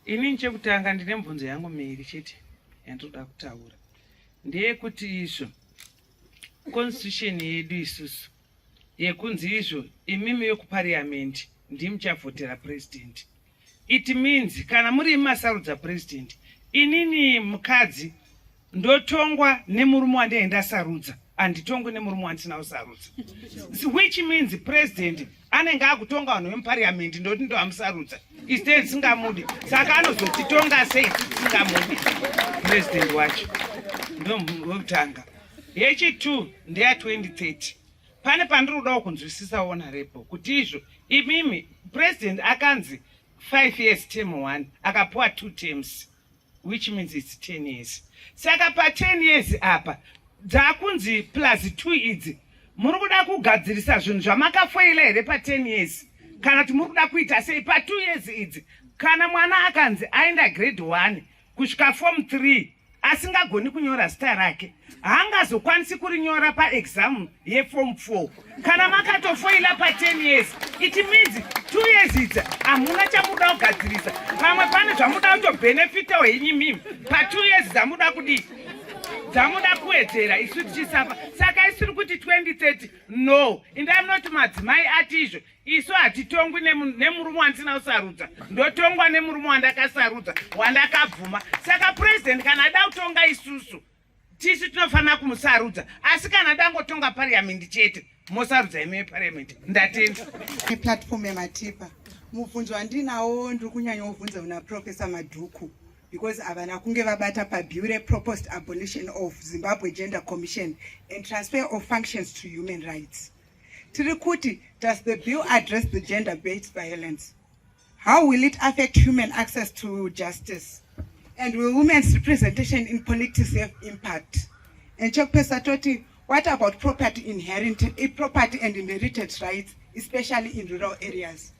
Ini nchekutanga ndine mibvunzo yangu miviri chete yandoda kutaura. Ndeyekuti izvo constitution yedu isusu yekunzi izvo imimi yekuparliament ndimuchavhotera president. It means kana muri masarudza president, inini mukadzi ndotongwa nemurume wandaenda sarudza, anditongwe nemurume wandisina kusarudza. Which means president anenge akutonga vanhu vemuparliament ndoti ndo amusarudza. Instead singamudi. Saka anozotitonga sei singamudi president wacho. Ndo wekutanga. Yechi2 ndeya 2030. Pane pandirodawo kunzwisisa honorable kuti izvo imimi president akanzi 5 years term 1 akapuwa 2 terms, which means it's 10 years. Saka pa 10 years apa dzakunzi plus 2 idzi muri kuda kugadzirisa zvinhu zvamakafoila here pa 10 years kana kuti muri kuda kuita sei pa 2 years idzi. Kana mwana akanzi aenda grade 1 kusvika form 3 asingagoni kunyora zita rake, haangazokwanisi kurinyora paexam yeform 4 kana makatofoila pa 10 years. It means 2 years idzi hamuna chamuda kugadzirisa. Pamwe pane zvamuda kutobenefitawo henyu mimi pa 2 years dzamuda kudii, dzamuda kuwedzera isu tichisapa. Saka isiri kuti 2030 no, indamunoti madzimai ati izvo isu hatitongwi nemurume wandisina kusarudza, ndotongwa nemurume wandakasarudza wandakabvuma. Saka president kana ada kutonga isusu tisu tinofanira kumusarudza, asi kana dangotonga parliament chete mosarudza ime parliament. Ndatenda platform yematipa mubvunzo wandinawo ndiri kunyanya kubvunza una Professor Madhuku because avana kunge vabata pabill proposed abolition of Zimbabwe Gender Commission and transfer of functions to human rights. Tiri kuti, does the bill address the gender-based violence? How will it affect human access to justice? And will women's representation in politics have impact? And Chokpesa Toti, what about property and inherited rights, especially in rural areas?